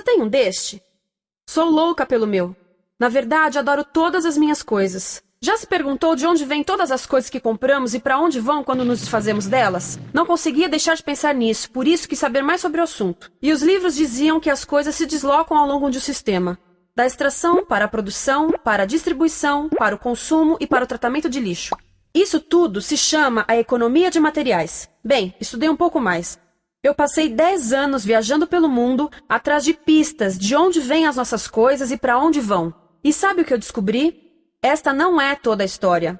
Você tem um deste? Sou louca pelo meu. Na verdade, adoro todas as minhas coisas. Já se perguntou de onde vêm todas as coisas que compramos e para onde vão quando nos desfazemos delas? Não conseguia deixar de pensar nisso, por isso quis saber mais sobre o assunto. E os livros diziam que as coisas se deslocam ao longo de um sistema. Da extração, para a produção, para a distribuição, para o consumo e para o tratamento de lixo. Isso tudo se chama a economia de materiais. Bem, estudei um pouco mais. Eu passei 10 anos viajando pelo mundo atrás de pistas de onde vêm as nossas coisas e para onde vão. E sabe o que eu descobri? Esta não é toda a história.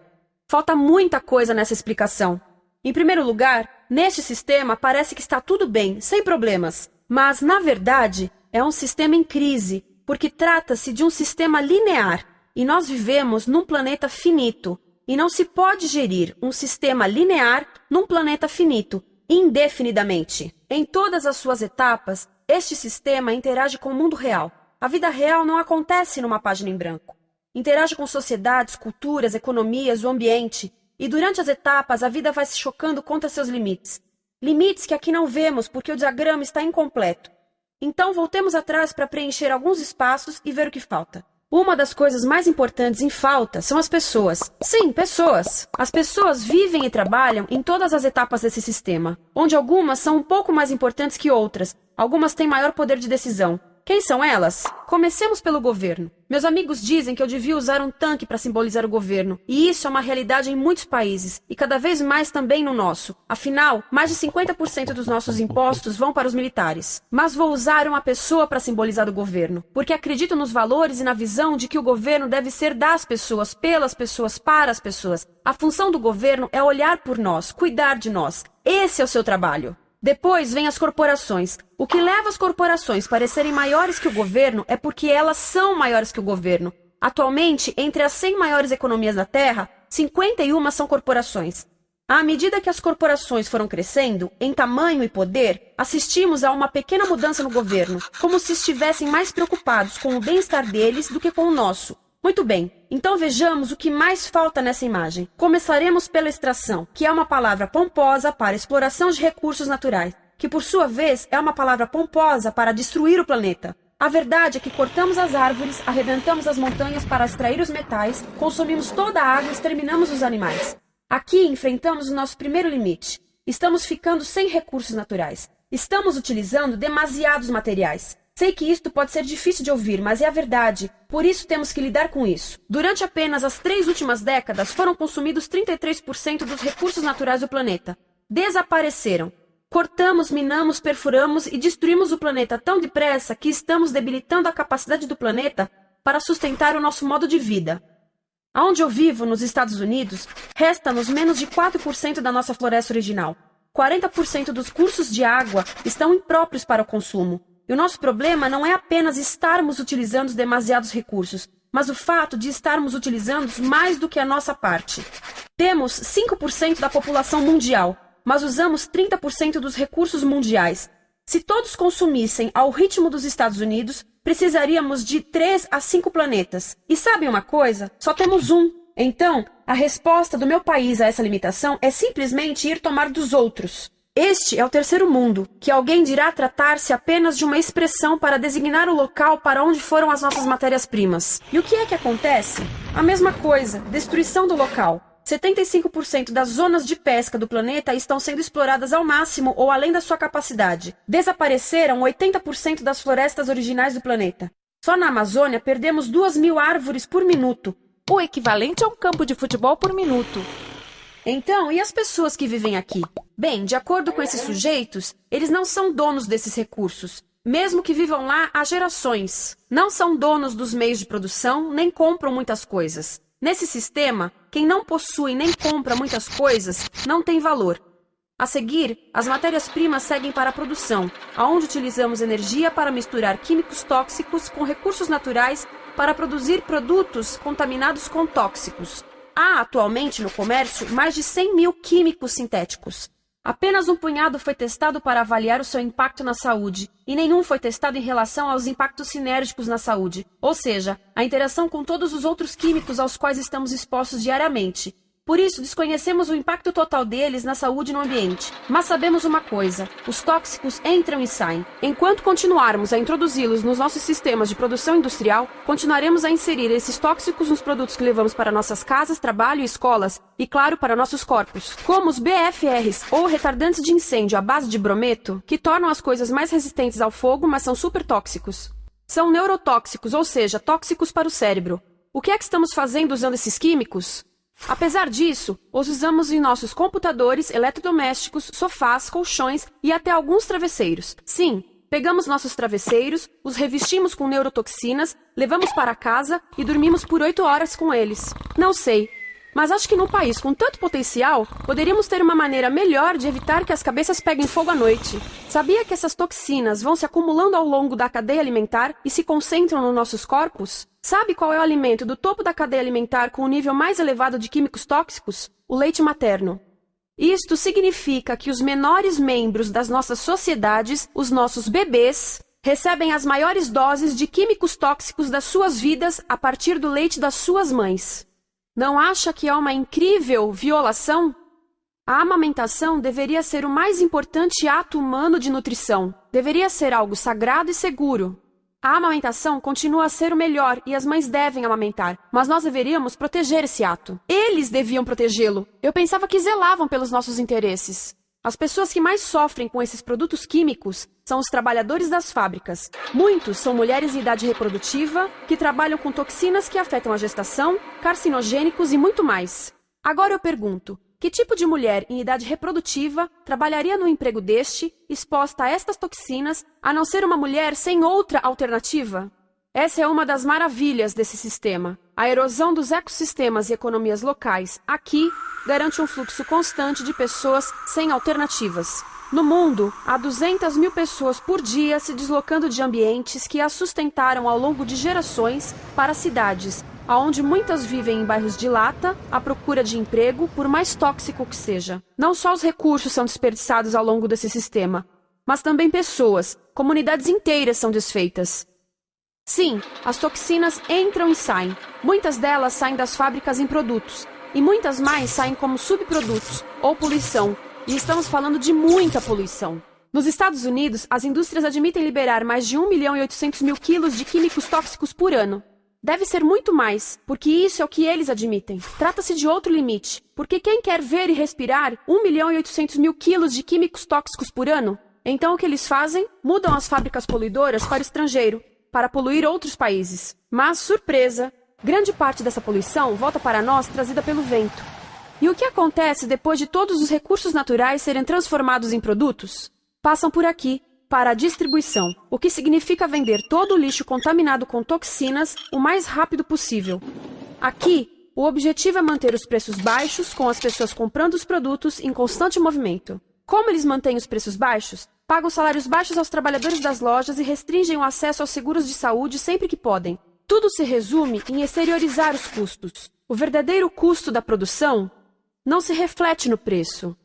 Falta muita coisa nessa explicação. Em primeiro lugar, neste sistema parece que está tudo bem, sem problemas. Mas, na verdade, é um sistema em crise, porque trata-se de um sistema linear, e nós vivemos num planeta finito, e não se pode gerir um sistema linear num planeta finito, indefinidamente. Em todas as suas etapas, este sistema interage com o mundo real. A vida real não acontece numa página em branco. Interage com sociedades, culturas, economias, o ambiente. E durante as etapas, a vida vai se chocando contra seus limites. Limites que aqui não vemos porque o diagrama está incompleto. Então, voltemos atrás para preencher alguns espaços e ver o que falta. Uma das coisas mais importantes em falta são as pessoas. Sim, pessoas. As pessoas vivem e trabalham em todas as etapas desse sistema, onde algumas são um pouco mais importantes que outras. Algumas têm maior poder de decisão. Quem são elas? Comecemos pelo governo. Meus amigos dizem que eu devia usar um tanque para simbolizar o governo, e isso é uma realidade em muitos países, e cada vez mais também no nosso. Afinal, mais de 50% dos nossos impostos vão para os militares. Mas vou usar uma pessoa para simbolizar o governo, porque acredito nos valores e na visão de que o governo deve ser das pessoas, pelas pessoas, para as pessoas. A função do governo é olhar por nós, cuidar de nós. Esse é o seu trabalho. Depois vem as corporações. O que leva as corporações a parecerem maiores que o governo é porque elas são maiores que o governo. Atualmente, entre as 100 maiores economias da Terra, 51 são corporações. À medida que as corporações foram crescendo, em tamanho e poder, assistimos a uma pequena mudança no governo, como se estivessem mais preocupados com o bem-estar deles do que com o nosso. Muito bem, então vejamos o que mais falta nessa imagem. Começaremos pela extração, que é uma palavra pomposa para exploração de recursos naturais, que por sua vez é uma palavra pomposa para destruir o planeta. A verdade é que cortamos as árvores, arrebentamos as montanhas para extrair os metais, consumimos toda a água e exterminamos os animais. Aqui enfrentamos o nosso primeiro limite. Estamos ficando sem recursos naturais. Estamos utilizando demasiados materiais. Sei que isto pode ser difícil de ouvir, mas é a verdade. Por isso temos que lidar com isso. Durante apenas as 3 últimas décadas, foram consumidos 33% dos recursos naturais do planeta. Desapareceram. Cortamos, minamos, perfuramos e destruímos o planeta tão depressa que estamos debilitando a capacidade do planeta para sustentar o nosso modo de vida. Aonde eu vivo, nos Estados Unidos, resta-nos menos de 4% da nossa floresta original. 40% dos cursos de água estão impróprios para o consumo. E o nosso problema não é apenas estarmos utilizando demasiados recursos, mas o fato de estarmos utilizando mais do que a nossa parte. Temos 5% da população mundial, mas usamos 30% dos recursos mundiais. Se todos consumissem ao ritmo dos Estados Unidos, precisaríamos de 3 a 5 planetas. E sabem uma coisa? Só temos um. Então, a resposta do meu país a essa limitação é simplesmente ir tomar dos outros. Este é o terceiro mundo, que alguém dirá tratar-se apenas de uma expressão para designar o local para onde foram as nossas matérias-primas. E o que é que acontece? A mesma coisa, destruição do local. 75% das zonas de pesca do planeta estão sendo exploradas ao máximo ou além da sua capacidade. Desapareceram 80% das florestas originais do planeta. Só na Amazônia perdemos 2.000 árvores por minuto, o equivalente a um campo de futebol por minuto. Então, e as pessoas que vivem aqui? Bem, de acordo com esses sujeitos, eles não são donos desses recursos, mesmo que vivam lá há gerações. Não são donos dos meios de produção, nem compram muitas coisas. Nesse sistema, quem não possui nem compra muitas coisas não tem valor. A seguir, as matérias-primas seguem para a produção, onde utilizamos energia para misturar químicos tóxicos com recursos naturais para produzir produtos contaminados com tóxicos. Há atualmente no comércio mais de 100.000 químicos sintéticos. Apenas um punhado foi testado para avaliar o seu impacto na saúde, e nenhum foi testado em relação aos impactos sinérgicos na saúde, ou seja, a interação com todos os outros químicos aos quais estamos expostos diariamente. Por isso, desconhecemos o impacto total deles na saúde e no ambiente. Mas sabemos uma coisa: os tóxicos entram e saem. Enquanto continuarmos a introduzi-los nos nossos sistemas de produção industrial, continuaremos a inserir esses tóxicos nos produtos que levamos para nossas casas, trabalho e escolas, e claro, para nossos corpos. Como os BFRs, ou retardantes de incêndio à base de brometo, que tornam as coisas mais resistentes ao fogo, mas são super tóxicos. São neurotóxicos, ou seja, tóxicos para o cérebro. O que é que estamos fazendo usando esses químicos? Apesar disso, os usamos em nossos computadores, eletrodomésticos, sofás, colchões e até alguns travesseiros. Sim, pegamos nossos travesseiros, os revestimos com neurotoxinas, levamos para casa e dormimos por 8 horas com eles. Não sei, mas acho que num país com tanto potencial, poderíamos ter uma maneira melhor de evitar que as cabeças peguem fogo à noite. Sabia que essas toxinas vão se acumulando ao longo da cadeia alimentar e se concentram nos nossos corpos? Sabe qual é o alimento do topo da cadeia alimentar com o nível mais elevado de químicos tóxicos? O leite materno. Isto significa que os menores membros das nossas sociedades, os nossos bebês, recebem as maiores doses de químicos tóxicos das suas vidas a partir do leite das suas mães. Não acha que é uma incrível violação? A amamentação deveria ser o mais importante ato humano de nutrição. Deveria ser algo sagrado e seguro. A amamentação continua a ser o melhor e as mães devem amamentar, mas nós deveríamos proteger esse ato. Eles deviam protegê-lo. Eu pensava que zelavam pelos nossos interesses. As pessoas que mais sofrem com esses produtos químicos são os trabalhadores das fábricas. Muitos são mulheres em idade reprodutiva que trabalham com toxinas que afetam a gestação, carcinogênicos e muito mais. Agora eu pergunto: que tipo de mulher em idade reprodutiva trabalharia no emprego deste, exposta a estas toxinas, a não ser uma mulher sem outra alternativa? Essa é uma das maravilhas desse sistema. A erosão dos ecossistemas e economias locais aqui garante um fluxo constante de pessoas sem alternativas. No mundo, há 200 mil pessoas por dia se deslocando de ambientes que as sustentaram ao longo de gerações para cidades, onde muitas vivem em bairros de lata, à procura de emprego, por mais tóxico que seja. Não só os recursos são desperdiçados ao longo desse sistema, mas também pessoas, comunidades inteiras são desfeitas. Sim, as toxinas entram e saem. Muitas delas saem das fábricas em produtos, e muitas mais saem como subprodutos, ou poluição, e estamos falando de muita poluição. Nos Estados Unidos, as indústrias admitem liberar mais de 1.800.000 quilos de químicos tóxicos por ano. Deve ser muito mais, porque isso é o que eles admitem. Trata-se de outro limite, porque quem quer ver e respirar 1.800.000 quilos de químicos tóxicos por ano? Então o que eles fazem? Mudam as fábricas poluidoras para o estrangeiro, para poluir outros países. Mas, surpresa, grande parte dessa poluição volta para nós trazida pelo vento. E o que acontece depois de todos os recursos naturais serem transformados em produtos? Passam por aqui, para a distribuição, o que significa vender todo o lixo contaminado com toxinas o mais rápido possível. Aqui, o objetivo é manter os preços baixos, com as pessoas comprando os produtos em constante movimento. Como eles mantêm os preços baixos? Pagam salários baixos aos trabalhadores das lojas e restringem o acesso aos seguros de saúde sempre que podem. Tudo se resume em exteriorizar os custos. O verdadeiro custo da produção não se reflete no preço.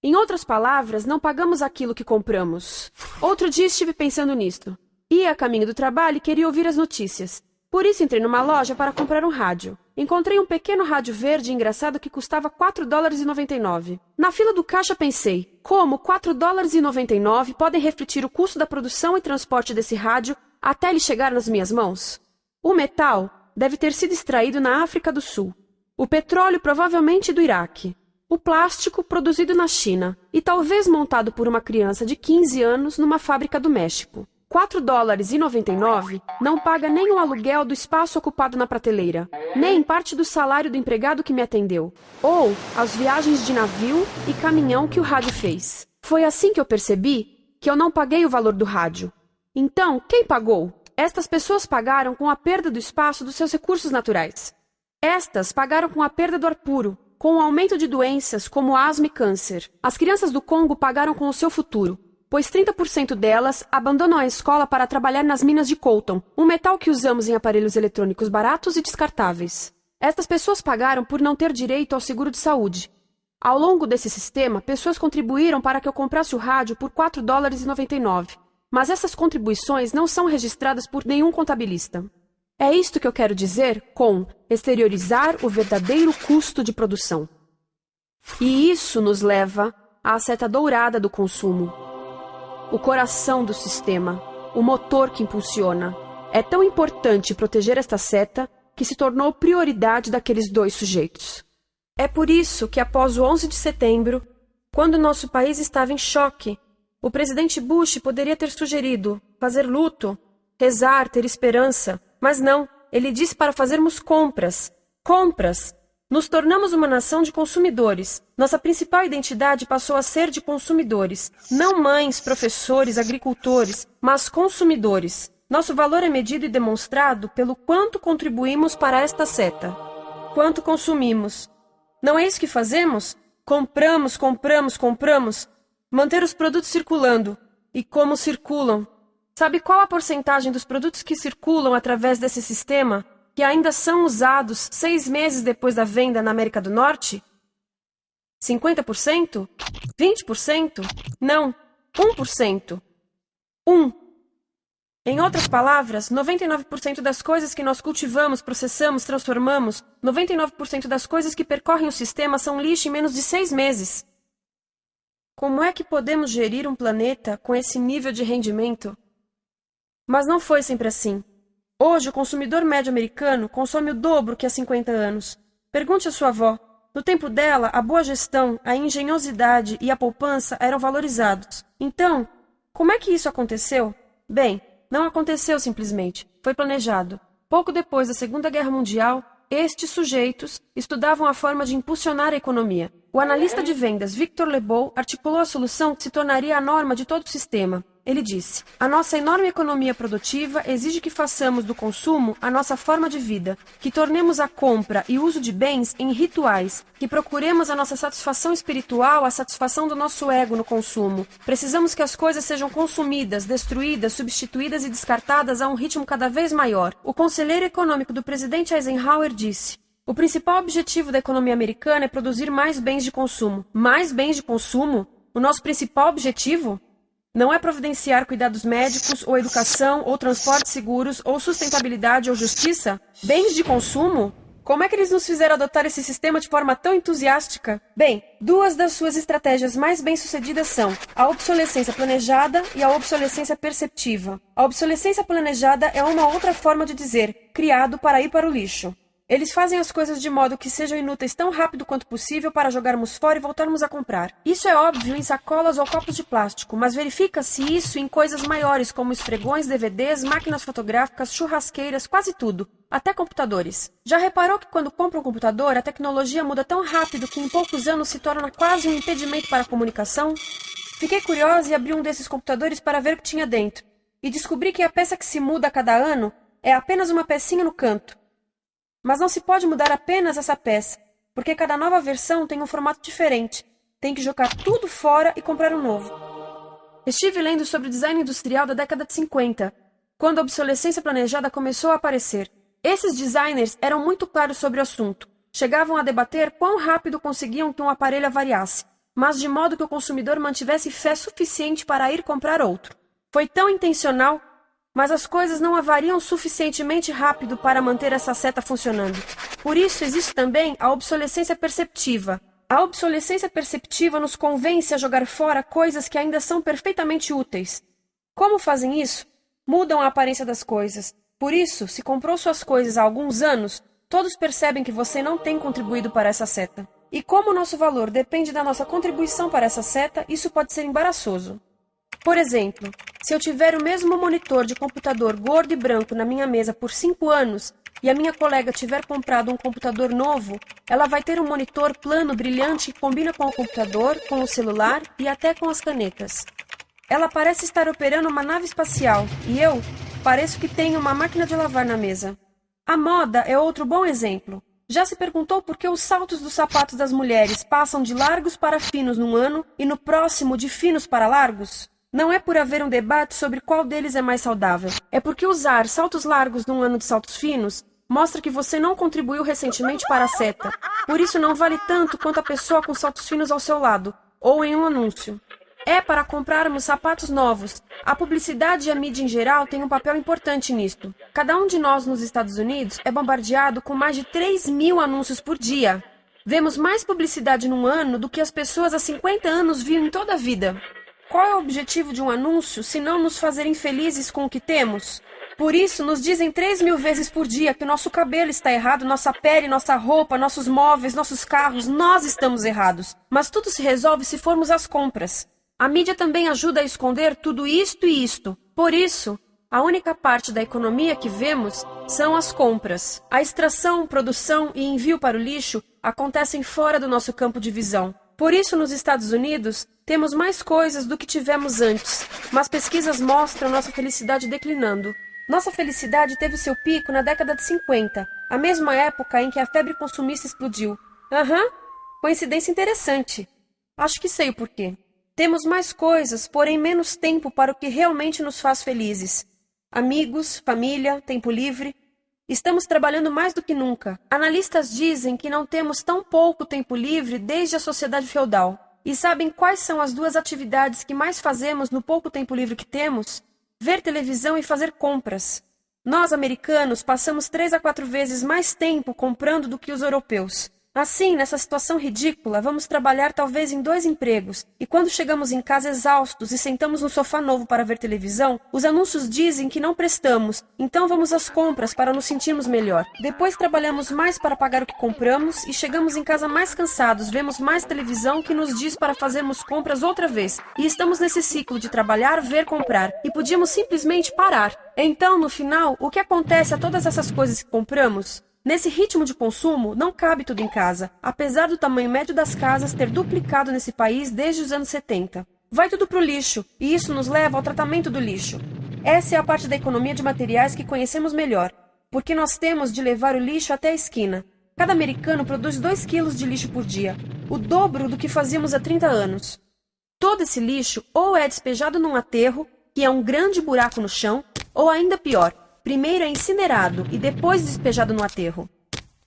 Em outras palavras, não pagamos aquilo que compramos. Outro dia estive pensando nisto. Ia a caminho do trabalho e queria ouvir as notícias. Por isso entrei numa loja para comprar um rádio. Encontrei um pequeno rádio verde engraçado que custava $4,99. Na fila do caixa pensei, como $4,99 podem refletir o custo da produção e transporte desse rádio até ele chegar nas minhas mãos? O metal deve ter sido extraído na África do Sul. O petróleo provavelmente do Iraque. O plástico produzido na China e talvez montado por uma criança de 15 anos numa fábrica do México. $4,99 não paga nem o aluguel do espaço ocupado na prateleira, nem parte do salário do empregado que me atendeu, ou as viagens de navio e caminhão que o rádio fez. Foi assim que eu percebi que eu não paguei o valor do rádio. Então, quem pagou? Estas pessoas pagaram com a perda do espaço dos seus recursos naturais. Estas pagaram com a perda do ar puro, com o aumento de doenças como asma e câncer. As crianças do Congo pagaram com o seu futuro, pois 30% delas abandonam a escola para trabalhar nas minas de coltan, um metal que usamos em aparelhos eletrônicos baratos e descartáveis. Estas pessoas pagaram por não ter direito ao seguro de saúde. Ao longo desse sistema, pessoas contribuíram para que eu comprasse o rádio por $4,99, mas essas contribuições não são registradas por nenhum contabilista. É isto que eu quero dizer com exteriorizar o verdadeiro custo de produção. E isso nos leva à seta dourada do consumo. O coração do sistema, o motor que impulsiona. É tão importante proteger esta seta que se tornou prioridade daqueles dois sujeitos. É por isso que após o 11 de setembro, quando nosso país estava em choque, o presidente Bush poderia ter sugerido fazer luto, rezar, ter esperança, mas não, ele disse para fazermos compras. Compras! Nos tornamos uma nação de consumidores. Nossa principal identidade passou a ser de consumidores. Não mães, professores, agricultores, mas consumidores. Nosso valor é medido e demonstrado pelo quanto contribuímos para esta seta. Quanto consumimos. Não é isso que fazemos? Compramos, compramos, compramos. Manter os produtos circulando. E como circulam? Sabe qual a porcentagem dos produtos que circulam através desse sistema que ainda são usados 6 meses depois da venda na América do Norte? 50%? 20%? Não, 1%. 1. Em outras palavras, 99% das coisas que nós cultivamos, processamos, transformamos, 99% das coisas que percorrem o sistema são lixo em menos de 6 meses. Como é que podemos gerir um planeta com esse nível de rendimento? Mas não foi sempre assim. Hoje, o consumidor médio americano consome o dobro que há 50 anos. Pergunte à sua avó. No tempo dela, a boa gestão, a engenhosidade e a poupança eram valorizados. Então, como é que isso aconteceu? Bem, não aconteceu simplesmente. Foi planejado. Pouco depois da Segunda Guerra Mundial, estes sujeitos estudavam a forma de impulsionar a economia. O analista de vendas Victor Lebow articulou a solução que se tornaria a norma de todo o sistema. Ele disse: a nossa enorme economia produtiva exige que façamos do consumo a nossa forma de vida, que tornemos a compra e o uso de bens em rituais, que procuremos a nossa satisfação espiritual, a satisfação do nosso ego no consumo. Precisamos que as coisas sejam consumidas, destruídas, substituídas e descartadas a um ritmo cada vez maior. O conselheiro econômico do presidente Eisenhower disse: o principal objetivo da economia americana é produzir mais bens de consumo. Mais bens de consumo? O nosso principal objetivo? Não é providenciar cuidados médicos, ou educação, ou transportes seguros, ou sustentabilidade, ou justiça? Bens de consumo? Como é que eles nos fizeram adotar esse sistema de forma tão entusiástica? Bem, 2 das suas estratégias mais bem-sucedidas são a obsolescência planejada e a obsolescência perceptiva. A obsolescência planejada é uma outra forma de dizer criado para ir para o lixo. Eles fazem as coisas de modo que sejam inúteis tão rápido quanto possível para jogarmos fora e voltarmos a comprar. Isso é óbvio em sacolas ou copos de plástico, mas verifica-se isso em coisas maiores como esfregões, DVDs, máquinas fotográficas, churrasqueiras, quase tudo, até computadores. Já reparou que quando compra um computador, a tecnologia muda tão rápido que em poucos anos se torna quase um impedimento para a comunicação? Fiquei curiosa e abri um desses computadores para ver o que tinha dentro, e descobri que a peça que se muda a cada ano é apenas uma pecinha no canto. Mas não se pode mudar apenas essa peça, porque cada nova versão tem um formato diferente. Tem que jogar tudo fora e comprar um novo. Estive lendo sobre o design industrial da década de 50, quando a obsolescência planejada começou a aparecer. Esses designers eram muito claros sobre o assunto. Chegavam a debater quão rápido conseguiam que um aparelho avariasse, mas de modo que o consumidor mantivesse fé suficiente para ir comprar outro. Foi tão intencional, mas as coisas não avariam suficientemente rápido para manter essa seta funcionando. Por isso existe também a obsolescência perceptiva. A obsolescência perceptiva nos convence a jogar fora coisas que ainda são perfeitamente úteis. Como fazem isso? Mudam a aparência das coisas. Por isso, se comprou suas coisas há alguns anos, todos percebem que você não tem contribuído para essa seta. E como o nosso valor depende da nossa contribuição para essa seta, isso pode ser embaraçoso. Por exemplo, se eu tiver o mesmo monitor de computador gordo e branco na minha mesa por 5 anos e a minha colega tiver comprado um computador novo, ela vai ter um monitor plano brilhante que combina com o computador, com o celular e até com as canetas. Ela parece estar operando uma nave espacial e eu pareço que tenho uma máquina de lavar na mesa. A moda é outro bom exemplo. Já se perguntou por que os saltos dos sapatos das mulheres passam de largos para finos num ano e no próximo de finos para largos? Não é por haver um debate sobre qual deles é mais saudável. É porque usar saltos largos num ano de saltos finos mostra que você não contribuiu recentemente para a seta. Por isso não vale tanto quanto a pessoa com saltos finos ao seu lado, ou em um anúncio. É para comprarmos sapatos novos. A publicidade e a mídia em geral têm um papel importante nisto. Cada um de nós nos Estados Unidos é bombardeado com mais de 3.000 anúncios por dia. Vemos mais publicidade num ano do que as pessoas há 50 anos viam em toda a vida. Qual é o objetivo de um anúncio se não nos fazer infelizes com o que temos? Por isso, nos dizem 3.000 vezes por dia que o nosso cabelo está errado, nossa pele, nossa roupa, nossos móveis, nossos carros, nós estamos errados. Mas tudo se resolve se formos às compras. A mídia também ajuda a esconder tudo isto e isto. Por isso, a única parte da economia que vemos são as compras. A extração, produção e envio para o lixo acontecem fora do nosso campo de visão. Por isso, nos Estados Unidos, temos mais coisas do que tivemos antes, mas pesquisas mostram nossa felicidade declinando. Nossa felicidade teve seu pico na década de 50, a mesma época em que a febre consumista explodiu. Coincidência interessante. Acho que sei o porquê. Temos mais coisas, porém menos tempo para o que realmente nos faz felizes. Amigos, família, tempo livre. Estamos trabalhando mais do que nunca. Analistas dizem que não temos tão pouco tempo livre desde a sociedade feudal. E sabem quais são as duas atividades que mais fazemos no pouco tempo livre que temos? Ver televisão e fazer compras. Nós, americanos, passamos 3 a 4 vezes mais tempo comprando do que os europeus. Assim, nessa situação ridícula, vamos trabalhar talvez em 2 empregos, e quando chegamos em casa exaustos e sentamos no sofá novo para ver televisão, os anúncios dizem que não prestamos, então vamos às compras para nos sentirmos melhor. Depois trabalhamos mais para pagar o que compramos e chegamos em casa mais cansados, vemos mais televisão que nos diz para fazermos compras outra vez. E estamos nesse ciclo de trabalhar, ver, comprar, e podíamos simplesmente parar. Então, no final, o que acontece a todas essas coisas que compramos? Nesse ritmo de consumo, não cabe tudo em casa, apesar do tamanho médio das casas ter duplicado nesse país desde os anos 70. Vai tudo para o lixo, e isso nos leva ao tratamento do lixo. Essa é a parte da economia de materiais que conhecemos melhor, porque nós temos de levar o lixo até a esquina. Cada americano produz 2 quilos de lixo por dia, o dobro do que fazíamos há 30 anos. Todo esse lixo ou é despejado num aterro, que é um grande buraco no chão, ou ainda pior, primeiro é incinerado e depois despejado no aterro.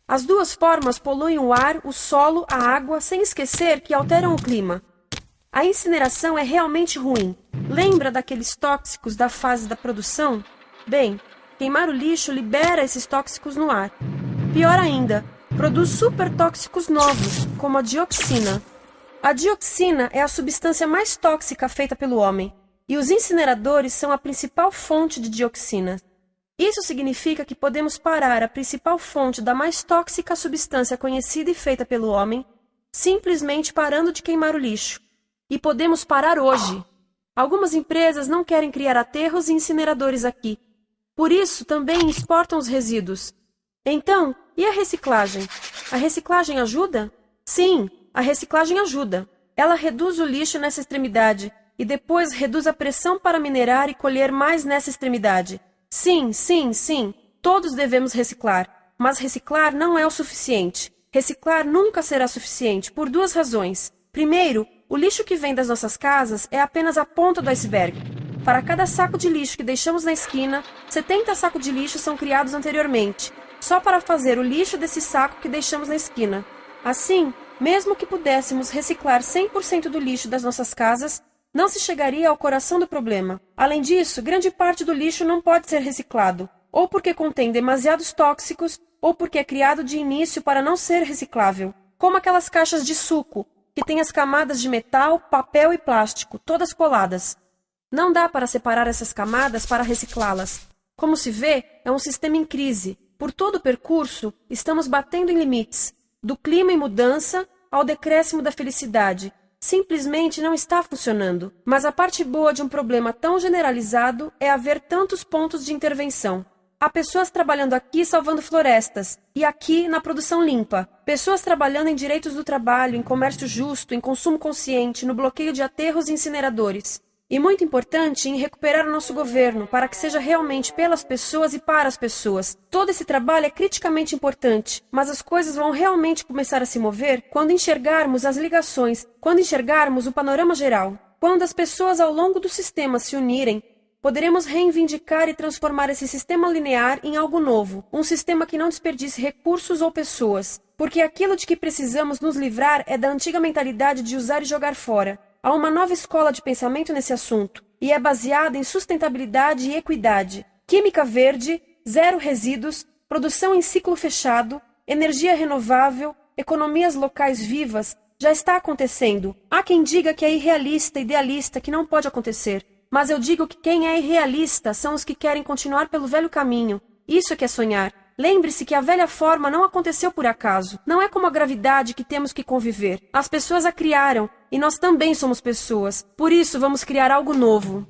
As duas formas poluem o ar, o solo, a água, sem esquecer que alteram o clima. A incineração é realmente ruim. Lembra daqueles tóxicos da fase da produção? Bem, queimar o lixo libera esses tóxicos no ar. Pior ainda, produz supertóxicos novos, como a dioxina. A dioxina é a substância mais tóxica feita pelo homem, e os incineradores são a principal fonte de dioxina. Isso significa que podemos parar a principal fonte da mais tóxica substância conhecida e feita pelo homem, simplesmente parando de queimar o lixo. E podemos parar hoje. Algumas empresas não querem criar aterros e incineradores aqui. Por isso, também exportam os resíduos. Então, e a reciclagem? A reciclagem ajuda? Sim, a reciclagem ajuda. Ela reduz o lixo nessa extremidade e depois reduz a pressão para minerar e colher mais nessa extremidade. Sim, todos devemos reciclar, mas reciclar não é o suficiente. Reciclar nunca será suficiente, por 2 razões. Primeiro, o lixo que vem das nossas casas é apenas a ponta do iceberg. Para cada saco de lixo que deixamos na esquina, 70 sacos de lixo são criados anteriormente, só para fazer o lixo desse saco que deixamos na esquina. Assim, mesmo que pudéssemos reciclar 100% do lixo das nossas casas, não se chegaria ao coração do problema. Além disso, grande parte do lixo não pode ser reciclado, ou porque contém demasiados tóxicos, ou porque é criado de início para não ser reciclável, como aquelas caixas de suco, que têm as camadas de metal, papel e plástico, todas coladas. Não dá para separar essas camadas para reciclá-las. Como se vê, é um sistema em crise. Por todo o percurso, estamos batendo em limites, do clima em mudança ao decréscimo da felicidade. Simplesmente não está funcionando. Mas a parte boa de um problema tão generalizado é haver tantos pontos de intervenção. Há pessoas trabalhando aqui salvando florestas, e aqui na produção limpa. Pessoas trabalhando em direitos do trabalho, em comércio justo, em consumo consciente, no bloqueio de aterros e incineradores. E muito importante, em recuperar o nosso governo, para que seja realmente pelas pessoas e para as pessoas. Todo esse trabalho é criticamente importante, mas as coisas vão realmente começar a se mover quando enxergarmos as ligações, quando enxergarmos o panorama geral. Quando as pessoas ao longo do sistema se unirem, poderemos reivindicar e transformar esse sistema linear em algo novo, um sistema que não desperdice recursos ou pessoas, porque aquilo de que precisamos nos livrar é da antiga mentalidade de usar e jogar fora. Há uma nova escola de pensamento nesse assunto, e é baseada em sustentabilidade e equidade, química verde, zero resíduos, produção em ciclo fechado, energia renovável, economias locais vivas, já está acontecendo. Há quem diga que é irrealista, idealista, que não pode acontecer. Mas eu digo que quem é irrealista são os que querem continuar pelo velho caminho. Isso é que é sonhar. Lembre-se que a velha forma não aconteceu por acaso. Não é como a gravidade que temos que conviver. As pessoas a criaram, e nós também somos pessoas. Por isso, vamos criar algo novo.